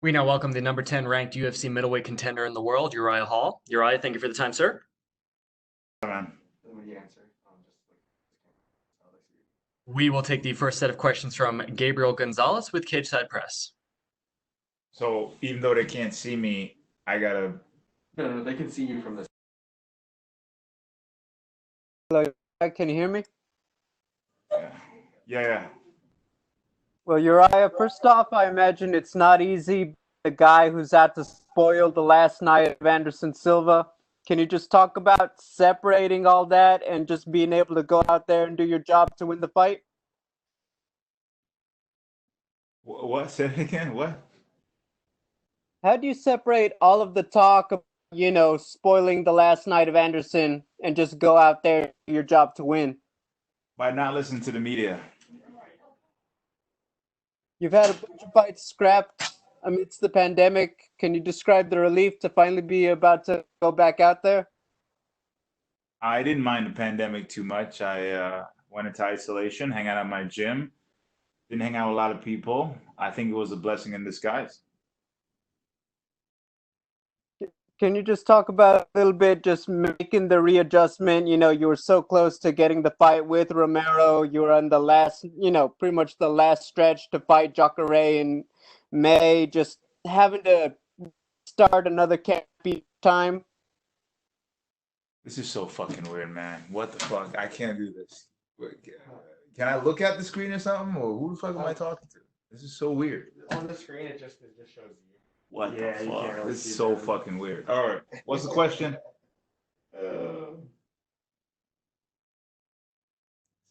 We now welcome the number 10 ranked UFC middleweight contender in the world, Uriah Hall. Uriah, thank you for the time, sir. Man. We will take the first set of questions from Gabriel Gonzalez with Cageside Press. So even though they can't see me, I gotta. No, they can see you from this. Hello, can you hear me? Yeah. Well, Uriah, first off, I imagine it's not easy. The guy who's out to spoil the last night of Anderson Silva. Can you just talk about separating all that and just being able to go out there and do your job to win the fight? What? Say it again. What? How do you separate all of the talk of, spoiling the last night of Anderson and just go out there and do your job to win? By not listening to the media. You've had a bunch of fights scrapped amidst the pandemic. Can you describe the relief to finally be about to go back out there? I didn't mind the pandemic too much. I went into isolation, hang out at my gym, didn't hang out with a lot of people. I think it was a blessing in disguise. Can you just talk about a little bit, just making the readjustment? You were so close to getting the fight with Romero. You were on the last, pretty much the last stretch to fight Jacare in May. Just having to start another camp each time. This is so fucking weird, man. What the fuck? I can't do this. Can I look at the screen or something? Or who the fuck am I talking to? This is so weird. On the screen, it just shows you. What Yeah, the you can't fuck? really This see is so that. fucking weird. All right. What's the question? Hello,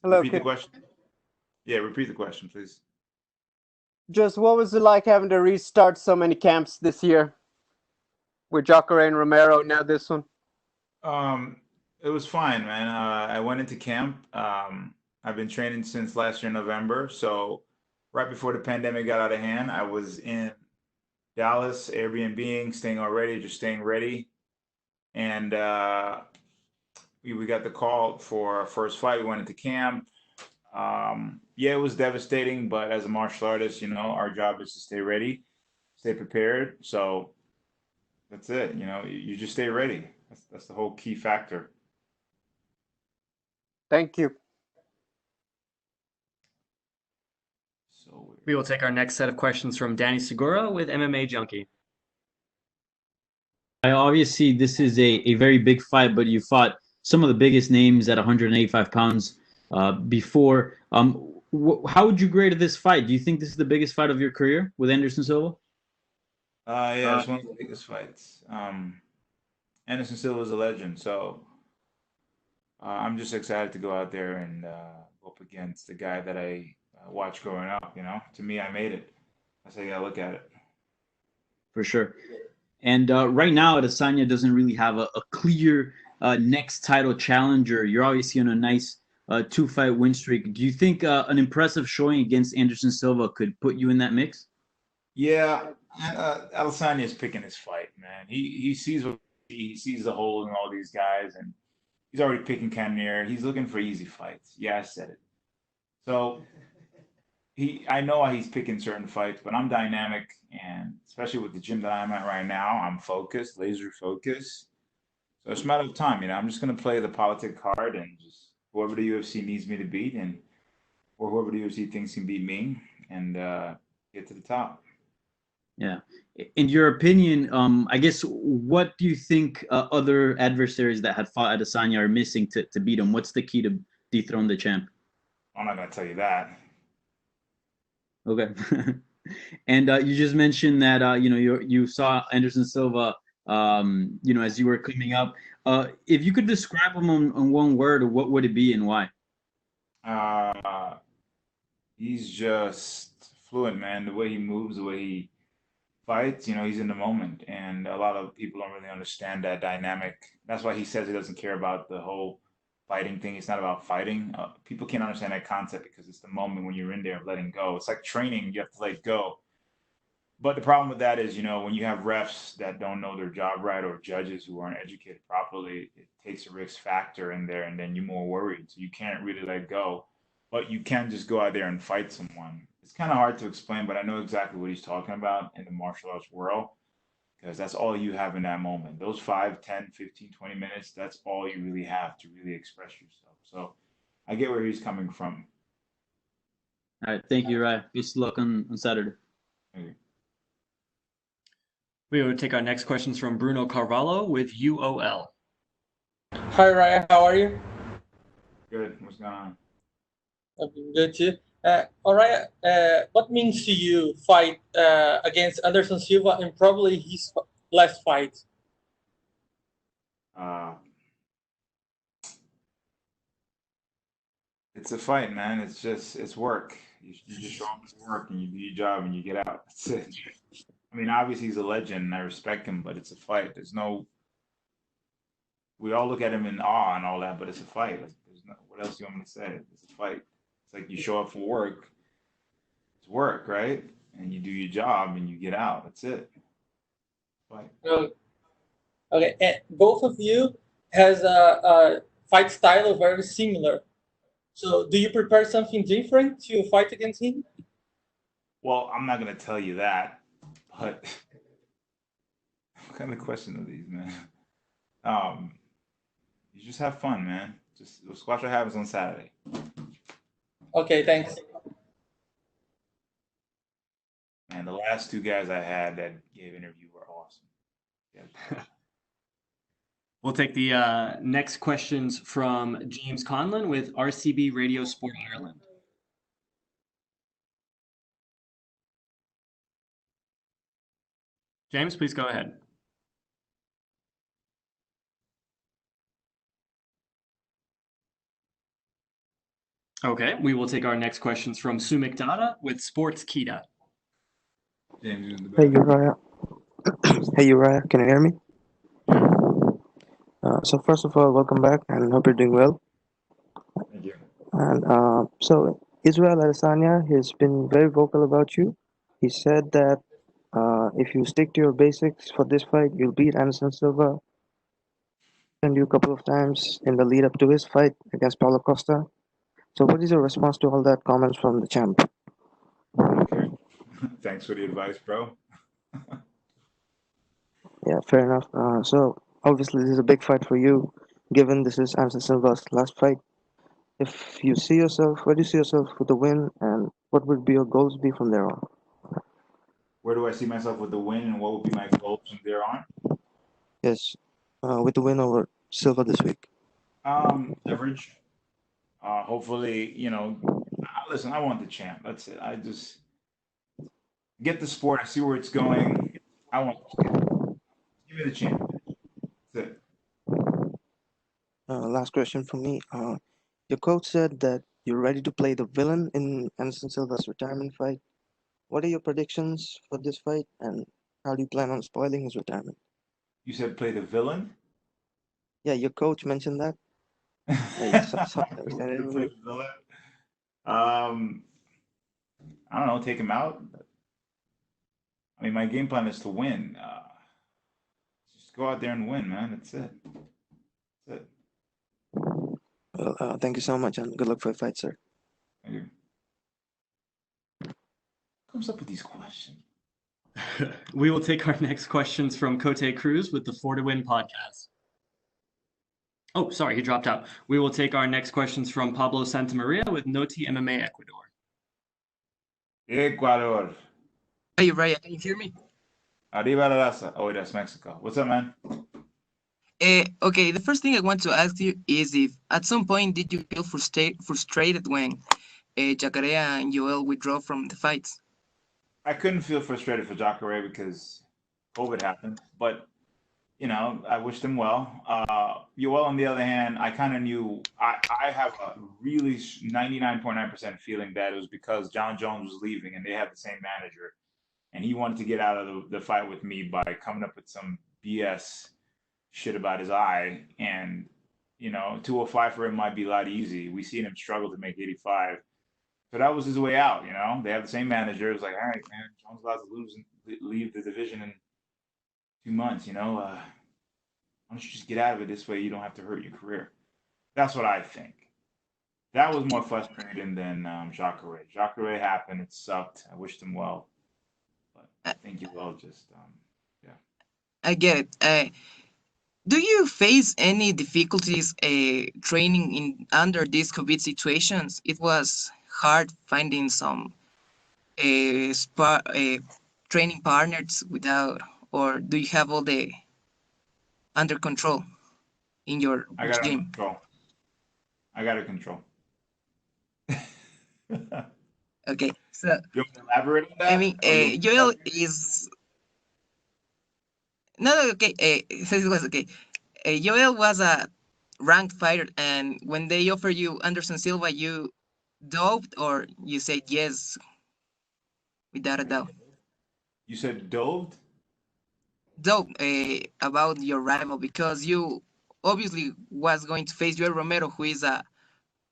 Repeat the question. Yeah, repeat the question, please. just what was it like having to restart so many camps this year with Jacare and Romero? Now this one. It was fine, man. I went into camp. I've been training since last year, November. So right before the pandemic got out of hand, I was in Dallas, Airbnb, just staying ready. And we got the call for our first fight. We went into camp. Yeah, it was devastating, but as a martial artist, our job is to stay ready, stay prepared. So that's it. You just stay ready. That's the whole key factor. Thank you. So weird. We will take our next set of questions from Danny Segura with MMA Junkie. Obviously, this is a very big fight, but you fought some of the biggest names at 185 pounds before. How would you grade this fight? Do you think this is the biggest fight of your career with Anderson Silva? Yeah, it's one of the biggest fights. Anderson Silva is a legend, so I'm just excited to go out there and go up against the guy that I watched growing up. To me, I made it. That's how you gotta look at it. For sure. And right now, Adesanya doesn't really have a clear next title challenger. You're obviously on a nice two-fight win streak. Do you think an impressive showing against Anderson Silva could put you in that mix? Yeah, and Adesanya is picking his fight, man. He sees he sees the hole in all these guys, and he's already picking Cannonier. He's looking for easy fights. Yeah, I said it. So I know why he's picking certain fights, but I'm dynamic, and especially with the gym that I'm at right now, I'm focused, laser focused. So it's a matter of time. I'm just gonna play the politic card and just whoever the UFC needs me to beat, or whoever the UFC thinks can beat me, and get to the top. Yeah. In your opinion, I guess, what do you think other adversaries that had fought Adesanya are missing to beat him? What's the key to dethrone the champ? I'm not gonna tell you that. Okay. And you just mentioned that you saw Anderson Silva as you were coming up. If you could describe him on one word, what would it be and why? Uh, he's just fluent, man. The way he moves, the way he fights, he's in the moment. And a lot of people don't really understand that dynamic. That's why he says he doesn't care about the whole fighting thing. It's not about fighting. People can't understand that concept because it's the moment when you're in there letting go. It's like training, you have to let go. But the problem with that is, when you have refs that don't know their job right or judges who aren't educated properly, it takes a risk factor in there and then you're more worried. So you can't really let go. But you can just go out there and fight someone. it's kind of hard to explain, but I know exactly what he's talking about in the martial arts world because that's all you have in that moment. Those 5, 10, 15, 20 minutes, that's all you really have to really express yourself. So I get where he's coming from. All right, thank you, Uriah. Best of luck on Saturday. Maybe. We will take our next questions from Bruno Carvalho with UOL. Hi, Ryan. How are you? Good. What's going on? I'm good too. All right. What means to you fight against Anderson Silva and probably his last fight? Uh, it's a fight, man. It's work. You just show up to work and you do your job and you get out. That's it. I mean, obviously he's a legend and I respect him, but it's a fight. There's no. We all look at him in awe and all that, but it's a fight. Like, there's no. What else do you want me to say? It's a fight. It's like you show up for work. It's work, right? And you do your job and you get out. That's it. Fight. Okay. And both of you has a fight style very similar. So, do you prepare something different to fight against him? Well, I'm not gonna tell you that, but what kind of question are these, man? You just have fun, man. Just watch what happens on Saturday. Okay, thanks. And the last 2 guys I had that gave interview were awesome. Yeah. We'll take the next questions from James Conlon with RCB Radio Sport Ireland. James, please go ahead. Okay, we will take our next questions from Sumik Dada with Sports Kita. James, in the Hey back. Uriah. Hey Uriah, can you hear me? So first of all, welcome back and hope you're doing well. Thank you. And so Israel Adesanya has been very vocal about you. He said that if you stick to your basics for this fight, you'll beat Anderson Silva. And you a couple of times in the lead up to his fight against Paulo Costa. So what is your response to all that comments from the champ? Okay. Thanks for the advice, bro. Yeah, fair enough. So obviously this is a big fight for you, given this is Anderson Silva's last fight. If you see yourself, where do you see yourself with the win, and what would be your goals be from there on? Where do I see myself with the win, and what would be my goals from there on? Yes, with the win over Silva this week. Leverage. Hopefully, listen, I want the champ. That's it. I just get the sport. I see where it's going. I want give me the champ. That's it. Last question from me. Your coach said that you're ready to play the villain in Anderson Silva's retirement fight. What are your predictions for this fight, and how do you plan on spoiling his retirement? You said play the villain. Yeah, your coach mentioned that. To play the villain. I don't know. Take him out. I mean, my game plan is to win. Just go out there and win, man. That's it. That's it. Well, thank you so much, and good luck for the fight, sir. Thank you. Comes up with these questions. We will take our next questions from Cote Cruz with the 4 to Win podcast. Oh, sorry, he dropped out. We will take our next questions from Pablo Santamaria with Noti MMA Ecuador. Ecuador. Hey, Uriah, can you hear me? Arriba la raza. Oh, that's Mexico. What's up, man? Okay, the first thing I want to ask you is if at some point did you feel frustrated when Jacarea and Joel withdraw from the fights? I couldn't feel frustrated for Jacare because COVID happened, but I wished him well. Yoel, on the other hand, I kind of knew. I have a really 99.9% feeling that it was because John Jones was leaving and they had the same manager, and he wanted to get out of the fight with me by coming up with some BS shit about his eye. And 205 for him might be a lot easy. We seen him struggle to make 85. So that was his way out. They have the same manager. It was like, all right, man, Jones allowed to lose and leave the division in 2 months. Why don't you just get out of it this way? You don't have to hurt your career. That's what I think. That was more frustrating than Jacare. Jacare happened. It sucked. I wished him well, but I think you all just yeah. I get it. Do you face any difficulties training in under these COVID situations? It was hard finding some training partners without, or do you have all the under control in your I got it under gym? control. I got it control. Okay, so You want to elaborate on I that? mean, Or you want me to Joel elaborate? is no, okay. It was okay. Joel was a ranked fighter, and when they offer you Anderson Silva, you doubted or you said yes without a doubt. You said doved? Doubt about your rival because you obviously was going to face Joel Romero, who is a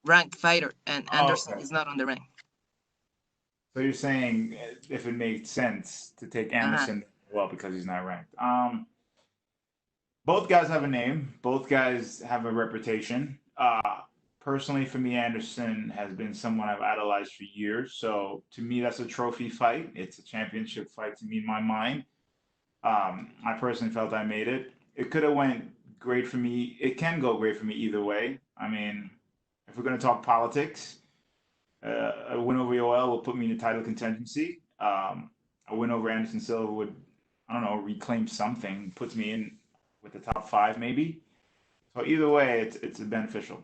ranked fighter, and Oh, Anderson okay. is not on the rank. So you're saying if it made sense to take Anderson, well, because he's not ranked. Both guys have a name. Both guys have a reputation. Personally, for me, Anderson has been someone I've idolized for years. So to me, that's a trophy fight. It's a championship fight to me in my mind. I personally felt I made it. It could have went great for me. It can go great for me either way. I mean, if we're going to talk politics, a win over Yoel will put me in the title contingency. A win over Anderson Silva would, I don't know, reclaim something, puts me in with the top five maybe. So either way, it's beneficial.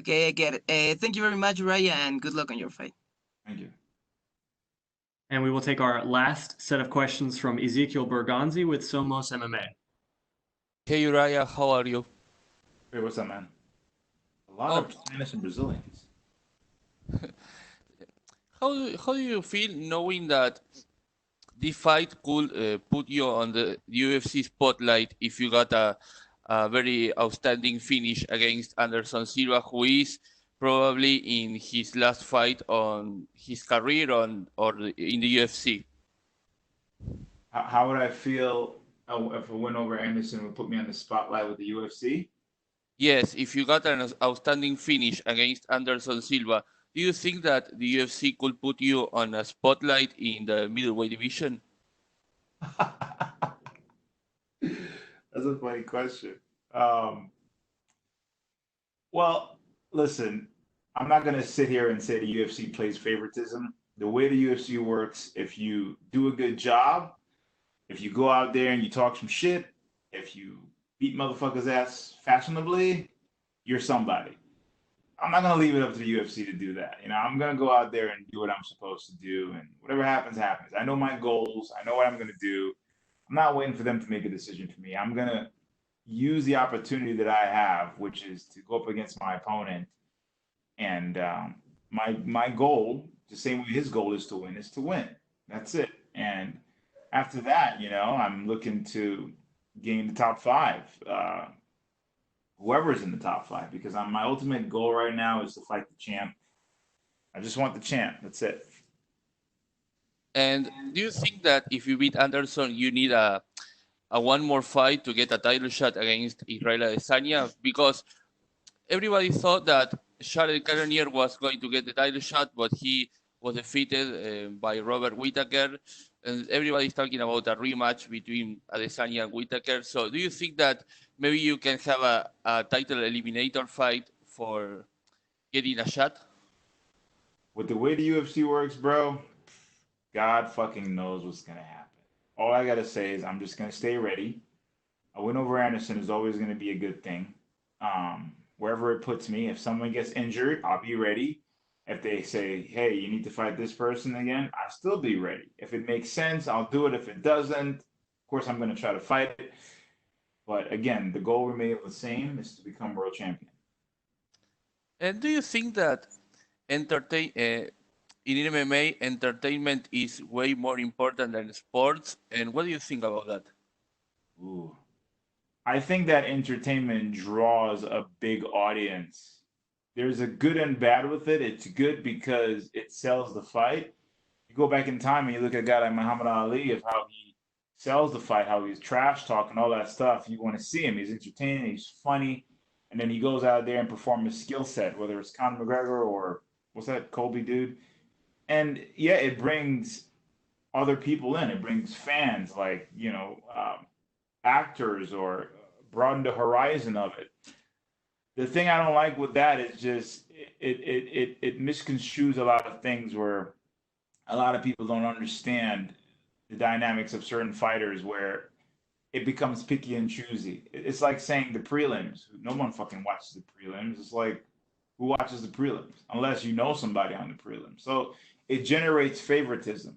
Okay, I get it. Thank you very much, Uriah, and good luck on your fight. Thank you. And we will take our last set of questions from Ezekiel Berganzi with Somos MMA. Hey Uriah, how are you? Hey, what's up, man? A lot of Spanish and Brazilians. How do you feel knowing that this fight could put you on the UFC spotlight if you got a very outstanding finish against Anderson Silva, who is probably in his last fight on his career or in the UFC? How would I feel if a win over Anderson would put me on the spotlight with the UFC? Yes, if you got an outstanding finish against Anderson Silva, do you think that the UFC could put you on a spotlight in the middleweight division? That's a funny question. Um, well, listen, I'm not going to sit here and say the UFC plays favoritism. The way the UFC works, if you do a good job, if you go out there and you talk some shit, if you beat motherfuckers' ass fashionably, you're somebody. I'm not gonna leave it up to the UFC to do that. You know, I'm gonna go out there and do what I'm supposed to do, and whatever happens, happens. I know my goals. I know what I'm gonna do. I'm not waiting for them to make a decision for me. I'm gonna use the opportunity that I have, which is to go up against my opponent. And my goal, the same way his goal is to win, is to win. That's it. And after that, you know, I'm looking to gain the top five. Whoever's in the top five, because my ultimate goal right now is to fight the champ. I just want the champ. That's it. And do you think that if you beat Anderson, you need a one more fight to get a title shot against Israel Adesanya? Because everybody thought that Charles Cannonier was going to get the title shot, but he was defeated by Robert Whittaker. And everybody's talking about a rematch between Adesanya and Whittaker. So do you think that maybe you can have a title eliminator fight for getting a shot? With the way the UFC works, bro, God fucking knows what's gonna happen. All I gotta say is I'm just gonna stay ready. A win over Anderson is always gonna be a good thing. Wherever it puts me, if someone gets injured, I'll be ready. If they say, hey, you need to fight this person again, I'll still be ready. If it makes sense, I'll do it. If it doesn't, of course, I'm going to try to fight it. But again, the goal remains the same, is to become world champion. And do you think that in MMA, entertainment is way more important than sports? And what do you think about that? Ooh. I think that entertainment draws a big audience. There's a good and bad with it. It's good because it sells the fight. You go back in time and you look at a guy like Muhammad Ali, of how he sells the fight, how he's trash talking, all that stuff. You want to see him. He's entertaining. He's funny. and then he goes out there and performs his skill set, whether it's Conor McGregor or what's that Colby dude. And yeah, it brings other people in. It brings fans, like, actors, or broaden the horizon of it. The thing I don't like with that is just it misconstrues a lot of things, where a lot of people don't understand the dynamics of certain fighters, where it becomes picky and choosy. It's like saying the prelims. No one fucking watches the prelims. It's like, who watches the prelims unless you know somebody on the prelims? So it generates favoritism.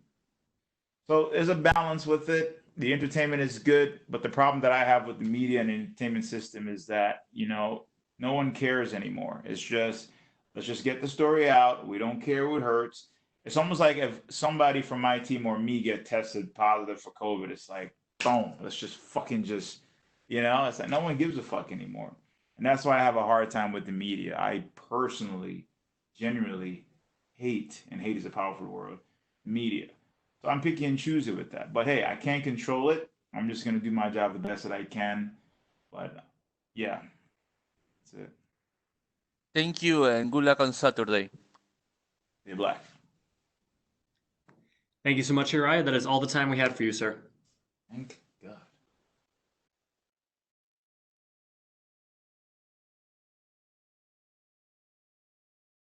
So there's a balance with it. The entertainment is good, but the problem that I have with the media and entertainment system is that, no one cares anymore. It's just, let's just get the story out. We don't care who it hurts. It's almost like if somebody from my team or me get tested positive for COVID, it's like, boom, let's just fucking just, it's like no one gives a fuck anymore. And that's why I have a hard time with the media. I personally, genuinely hate, and hate is a powerful word, media. So I'm picky and choosy with that. But hey, I can't control it. I'm just going to do my job the best that I can. But yeah, that's it. Thank you and good luck on Saturday. Stay black. Thank you so much, Uriah. That is all the time we have for you, sir. Thank